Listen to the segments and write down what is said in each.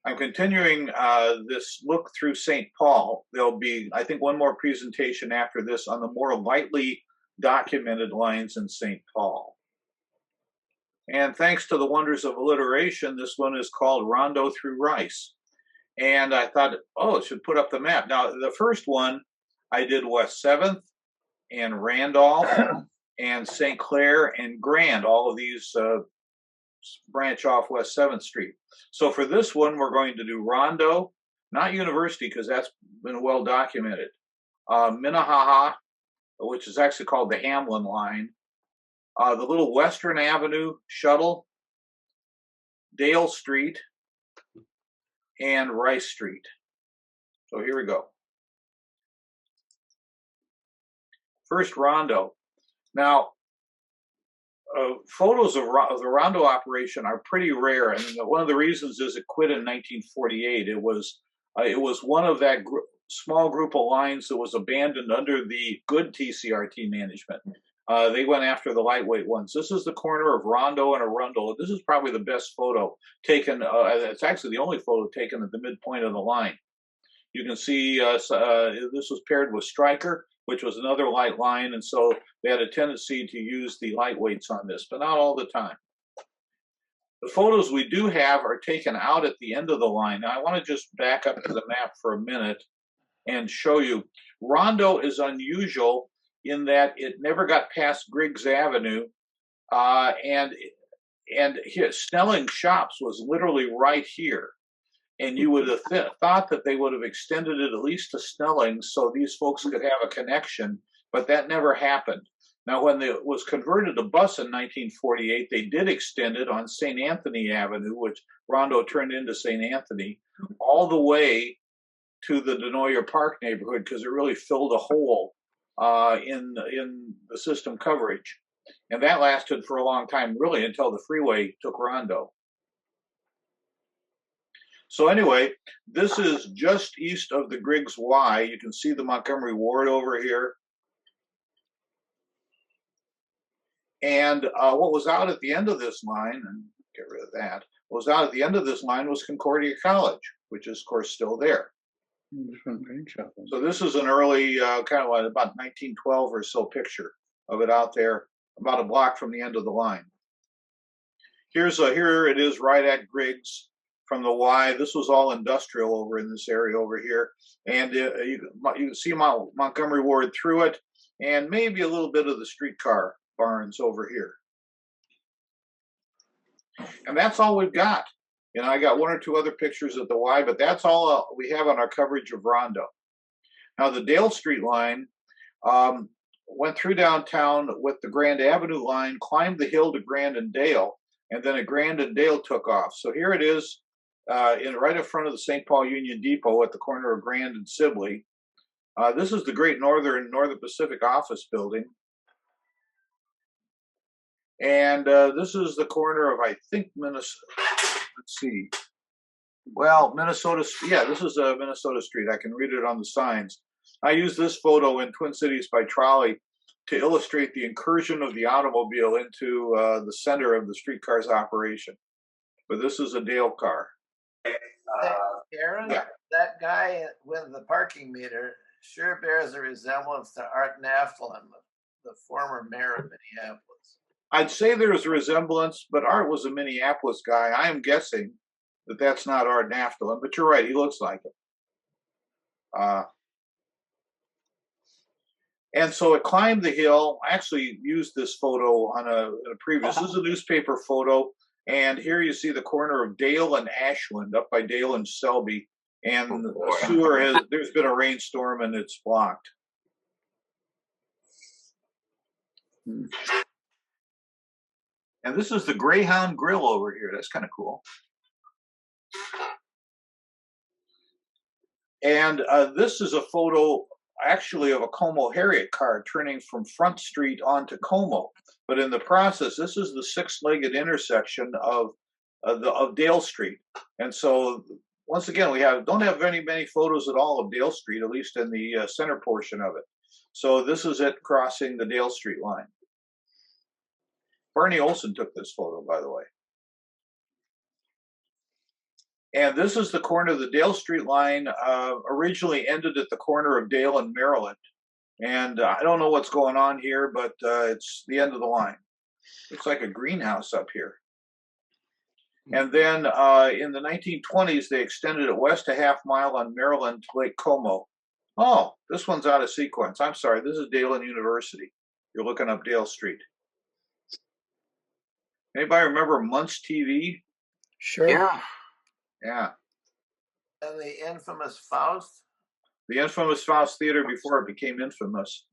I'm continuing this look through St. Paul. There'll be, I think, one more presentation after this on the more lightly documented lines in St. Paul. And thanks to the wonders of alliteration, this one is called Rondo through Rice. And I thought, oh, it should put up the map. Now, the first one, I did West 7th and Randolph and St. Clair and Grand. All of these branch off West 7th Street. So for this one, we're going to do Rondo, not University, because that's been well documented. Minnehaha, which is actually called the Hamline line. The little Western Avenue shuttle, Dale Street, and Rice Street. So here we go. First, Rondo. Now, photos of the Rondo operation are pretty rare, and one of the reasons is it quit in 1948. It was one of that small group of lines that was abandoned under the good TCRT management. They went after the lightweight ones. This is the corner of Rondo and Arundel. This is probably the best photo taken. It's actually the only photo taken at the midpoint of the line. You can see this was paired with Stryker, which was another light line, and so they had a tendency to use the lightweights on this, but not all the time. The photos we do have are taken out at the end of the line. Now, I want to just back up to the map for a minute and show you. Rondo is unusual in that it never got past Griggs Avenue, and Snelling's shops was literally right here. And you would have thought that they would have extended it at least to Snelling's so these folks could have a connection, but that never happened. Now, when it was converted to bus in 1948, they did extend it on St. Anthony Avenue, which Rondo turned into St. Anthony, all the way to the Denoyer Park neighborhood because it really filled a hole in the system coverage. And that lasted for a long time, really, until the freeway took Rondo. So anyway, this is just east of the Griggs Y. You can see the Montgomery Ward over here. And what was out at the end of this line, and get rid of that, what was out at the end of this line was Concordia College, which is, of course, still there. So this is an early, kind of about 1912 or so picture of it out there, about a block from the end of the line. Here it is right at Griggs. From the Y, this was all industrial over in this area over here, and you can see Montgomery Ward through it, and maybe a little bit of the streetcar barns over here. And that's all we've got. You know, I got one or two other pictures of the Y, but that's all we have on our coverage of Rondo. Now, the Dale Street line went through downtown with the Grand Avenue line, climbed the hill to Grand and Dale, and then at Grand and Dale took off. So here it is. Right in front of the St. Paul Union Depot at the corner of Grand and Sibley. This is the Great Northern Pacific office building. And this is the corner of, I think, Minnesota. Let's see. Well, Minnesota. Yeah, this is Minnesota Street. I can read it on the signs. I use this photo in Twin Cities by Trolley to illustrate the incursion of the automobile into the center of the streetcar's operation. But this is a Dale car. Aaron, yeah. That guy with the parking meter sure bears a resemblance to Art Naftalin, the former mayor of Minneapolis. I'd say there's a resemblance, but Art was a Minneapolis guy. I am guessing that that's not Art Naftalin, but you're right, he looks like it. And so it climbed the hill. I actually used this photo on a previous, this is a newspaper photo. And here you see the corner of Dale and Ashland, up by Dale and Selby. And the sewer there's been a rainstorm and it's blocked. And this is the Greyhound Grill over here. That's kind of cool. And this is a photo actually of a Como Harriet car turning from Front Street onto Como. But in the process, this is the six-legged intersection of Dale Street. And so, once again, we don't have many photos at all of Dale Street, at least in the center portion of it. So this is it crossing the Dale Street line. Barney Olson took this photo, by the way. And this is the corner of the Dale Street line, originally ended at the corner of Dale and Maryland. And I don't know what's going on here, but it's the end of the line. Looks like a greenhouse up here. And then in the 1920s, they extended it west a half mile on Maryland to Lake Como. Oh, this one's out of sequence. I'm sorry. This is Dale University. You're looking up Dale Street. Anybody remember Muntz TV? Sure. Yeah. Yeah. And the infamous Faust? The infamous Faust Theater before it became infamous.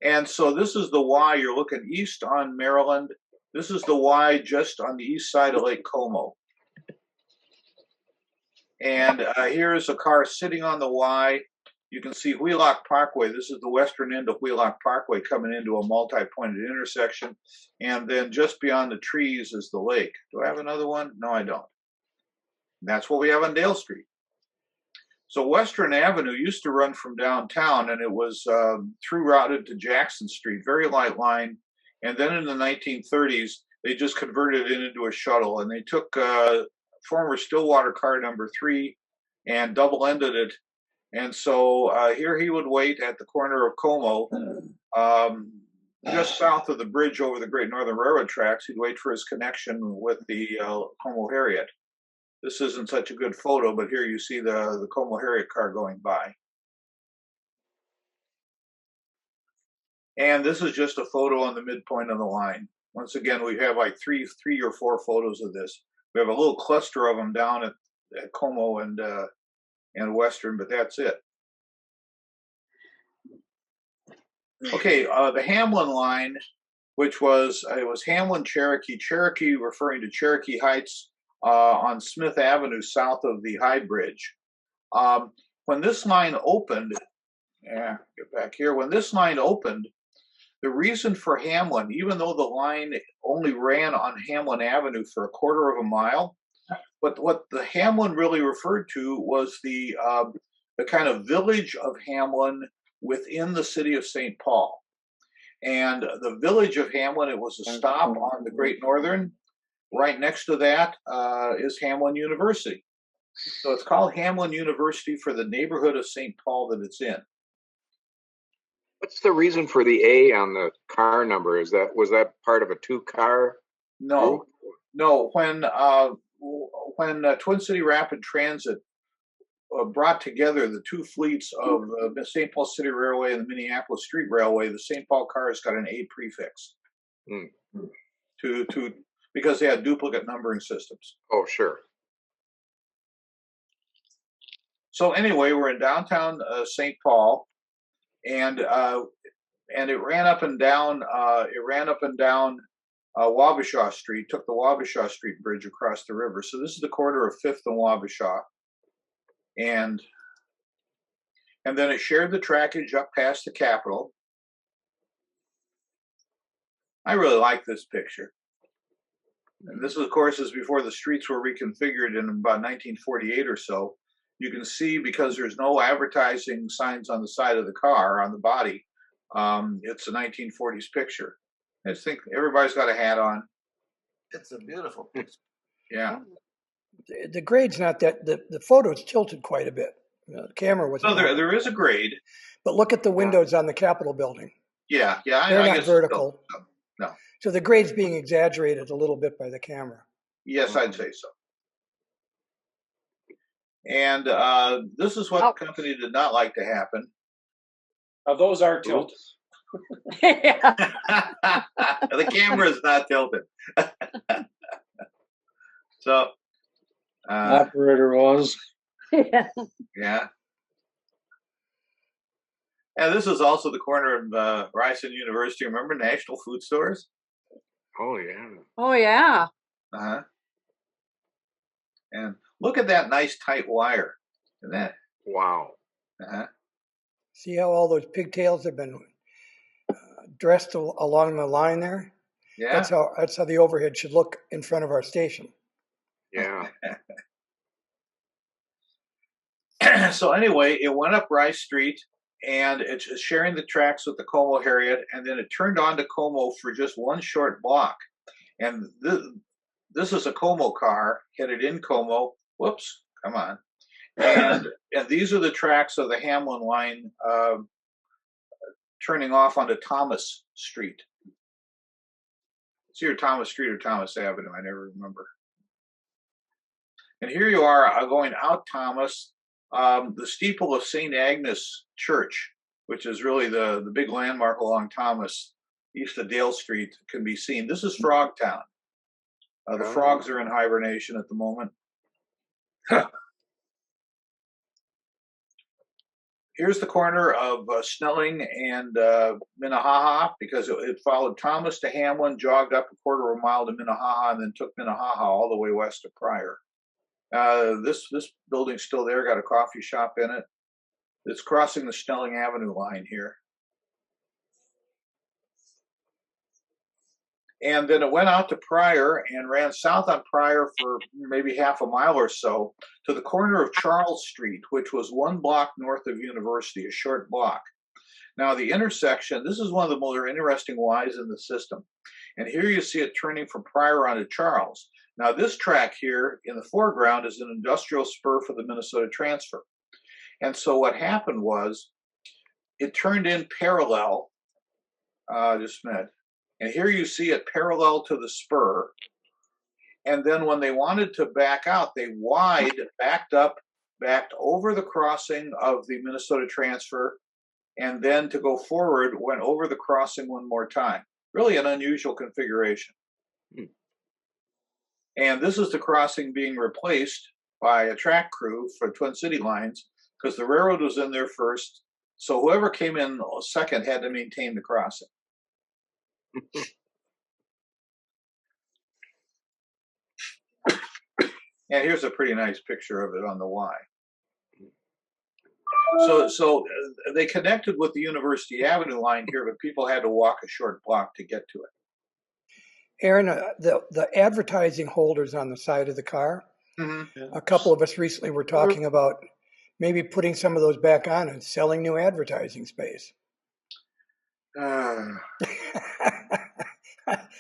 And so this is the Y. You're looking east on Maryland. This is the Y just on the east side of Lake Como. And here's a car sitting on the Y. You can see Wheelock Parkway. This is the western end of Wheelock Parkway coming into a multi-pointed intersection. And then just beyond the trees is the lake. Do I have another one? No, I don't. And that's what we have on Dale Street. So Western Avenue used to run from downtown, and it was through routed to Jackson Street, very light line. And then in the 1930s, they just converted it into a shuttle, and they took former Stillwater car number 3 and double-ended it. And so here he would wait at the corner of Como, just south of the bridge over the Great Northern Railroad tracks. He'd wait for his connection with the Como Harriet. This isn't such a good photo, but here you see the Como Harriet car going by. And this is just a photo on the midpoint of the line. Once again, we have like three or four photos of this. We have a little cluster of them down at Como and Western, but that's it. Okay, the Hamline line, which was Hamline Cherokee, Cherokee referring to Cherokee Heights on Smith Avenue south of the High Bridge. When this line opened, get back here. When this line opened, the reason for Hamline, even though the line only ran on Hamline Avenue for a quarter of a mile, but what the Hamline really referred to was the kind of village of Hamline within the city of St. Paul. And the village of Hamline, it was a stop on the Great Northern. Right next to that is Hamline University. So it's called Hamline University for the neighborhood of St. Paul that it's in. What's the reason for the A on the car number? Was that part of a 2-car? No, no. When Twin City Rapid Transit brought together the two fleets of the St. Paul City Railway and the Minneapolis Street Railway, the St. Paul cars got an A prefix because they had duplicate numbering systems. Oh, sure. So anyway, we're in downtown St. Paul, and it ran up and down. Wabasha Street, took the Wabasha Street Bridge across the river. So this is the corner of 5th and Wabasha. And then it shared the trackage up past the Capitol. I really like this picture. And this, of course, is before the streets were reconfigured in about 1948 or so. You can see, because there's no advertising signs on the side of the car, on the body, it's a 1940s picture. I just think everybody's got a hat on. It's a beautiful picture. Yeah. The grade's not that, the photo's tilted quite a bit. The camera was. So there is a grade. But look at the windows on the Capitol building. Yeah. They're I not guess vertical. No. So the grade's being exaggerated a little bit by the camera. Yes, I'd say so. And this is what the company did not like to happen. Those are tilted. The camera is not tilted. So operator was. Yeah. And this is also the corner of Ryerson University. Remember National Food Stores? Oh, yeah. Oh, yeah. Uh-huh. And look at that nice tight wire. Isn't that? Wow. Uh-huh. See how all those pigtails have been dressed along the line there? Yeah. That's how the overhead should look in front of our station. Yeah. So anyway, it went up Rice Street, and it's sharing the tracks with the Como Harriet, and then it turned on to Como for just one short block. And this is a Como car headed in Como. Whoops, come on. And these are the tracks of the Hamline line turning off onto Thomas Street. It's either Thomas Street or Thomas Avenue. I never remember. And here you are going out Thomas. The steeple of St. Agnes Church, which is really the big landmark along Thomas, east of Dale Street, can be seen. This is Frogtown. The frogs are in hibernation at the moment. Here's the corner of Snelling and Minnehaha, because it followed Thomas to Hamline, jogged up a quarter of a mile to Minnehaha, and then took Minnehaha all the way west of Pryor. This building's still there, got a coffee shop in it. It's crossing the Snelling Avenue line here. And then it went out to Pryor and ran south on Pryor for maybe half a mile or so to the corner of Charles Street, which was 1 block north of University, a short block. Now the intersection, this is one of the more interesting Ys in the system. And here you see it turning from Pryor onto Charles. Now this track here in the foreground is an industrial spur for the Minnesota transfer. And so what happened was it turned in parallel, just a minute. And here you see it parallel to the spur. And then when they wanted to back out, they backed over the crossing of the Minnesota transfer, and then to go forward, went over the crossing one more time. Really an unusual configuration. And this is the crossing being replaced by a track crew for Twin City lines, because the railroad was in there first. So whoever came in second had to maintain the crossing. And here's a pretty nice picture of it on the Y. So they connected with the University Avenue line here, but people had to walk a short block to get to it. Aaron, the advertising holders on the side of the car, a couple of us recently were talking about maybe putting some of those back on and selling new advertising space.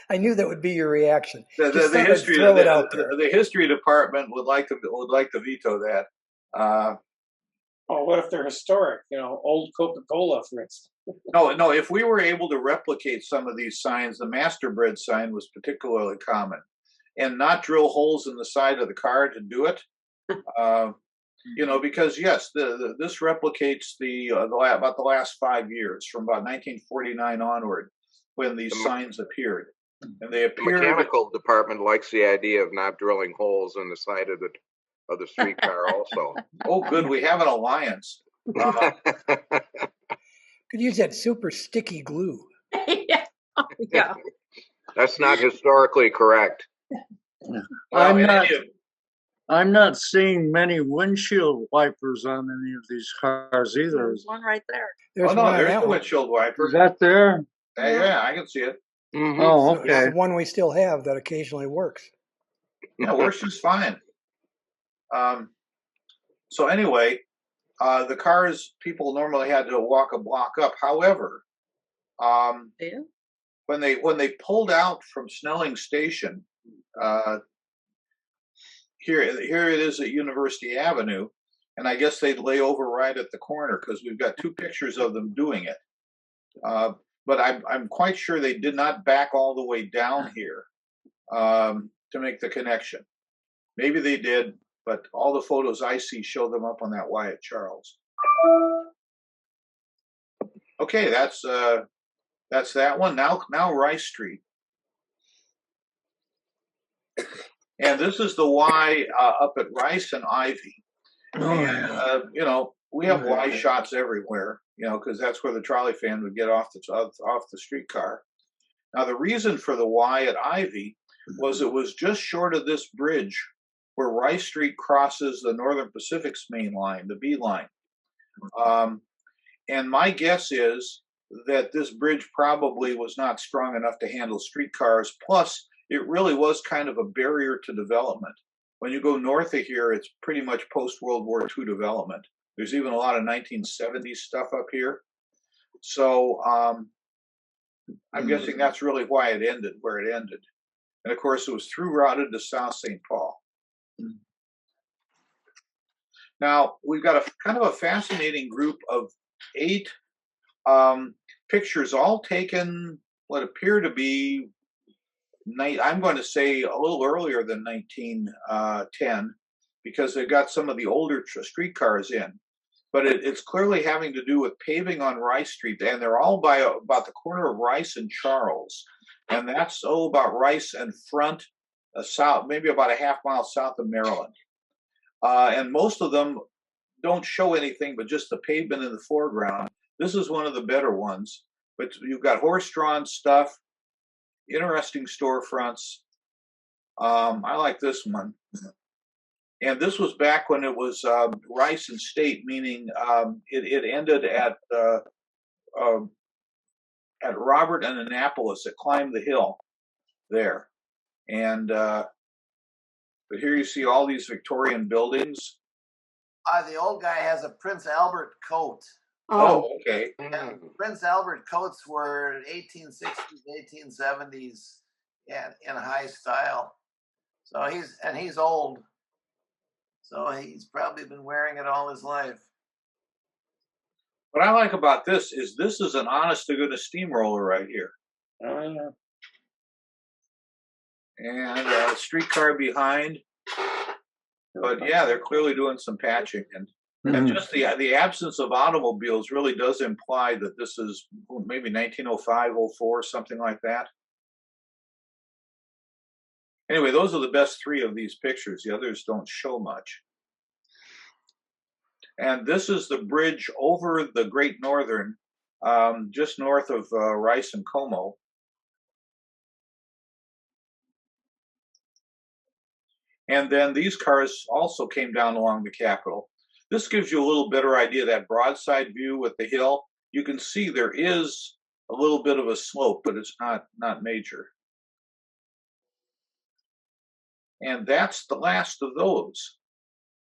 I knew that would be your reaction. The history department would like to veto that. What if they're historic? Old Coca-Cola, for instance. No. If we were able to replicate some of these signs, the Masterbread sign was particularly common, and not drill holes in the side of the car to do it. Because yes, this replicates about the last 5 years, from about 1949 onward, when these signs appeared. And they appeared. The mechanical department likes the idea of not drilling holes in the side of the streetcar also. Oh, good. We have an alliance. Could use that super sticky glue. Yeah. That's not historically correct. I'm not seeing many windshield wipers on any of these cars either. There's one right there. There's there's the windshield wiper. Is that there? Yeah, I can see it. Mm-hmm. Oh, okay. It's the one we still have that occasionally works. Yeah, works just fine. So anyway, the cars, people normally had to walk a block up. However, when they pulled out from Snelling Station, here it is at University Avenue, and I guess they'd lay over right at the corner, because we've got 2 pictures of them doing it. But I'm quite sure they did not back all the way down here to make the connection. Maybe they did, but all the photos I see show them up on that Y at Charles. Okay, that's that one. Now Rice Street, and this is the Y up at Rice and Ivy. And, we have Y shots everywhere, because that's where the trolley fan would get off the streetcar. Now, the reason for the Y at Ivy was it was just short of this bridge where Rice Street crosses the Northern Pacific's main line, the B line. And my guess is that this bridge probably was not strong enough to handle streetcars. Plus, it really was kind of a barrier to development. When you go north of here, it's pretty much post-World War II development. There's even a lot of 1970s stuff up here. So I'm guessing that's really why it ended where it ended. And of course, it was through routed to South St. Paul. Now, we've got a kind of a fascinating group of 8 pictures, all taken what appear to be, I'm going to say a little earlier than 1910, because they've got some of the older streetcars in. But it's clearly having to do with paving on Rice Street, and they're all by about the corner of Rice and Charles. And that's about Rice and Front, south, maybe about a half mile south of Maryland. And most of them don't show anything but just the pavement in the foreground. This is one of the better ones, but you've got horse-drawn stuff, interesting storefronts. I like this one. And this was back when it was Rice and State, meaning it ended at Robert and Annapolis. It climbed the hill there. And but here you see all these Victorian buildings. The old guy has a Prince Albert coat. Oh, okay. And Prince Albert coats were 1860s, 1870s, and in high style. So he's old. So he's probably been wearing it all his life. What I like about this is an honest to goodness steamroller right here. Oh, yeah. And a streetcar behind. But yeah, they're clearly doing some patching, and just the absence of automobiles really does imply that this is maybe 1905, 04, something like that. Anyway, those are the best 3 of these pictures. The others don't show much. And this is the bridge over the Great Northern, just north of Rice and Como. And then these cars also came down along the Capitol. This gives you a little better idea of that broadside view with the hill. You can see there is a little bit of a slope, but it's not major. And that's the last of those.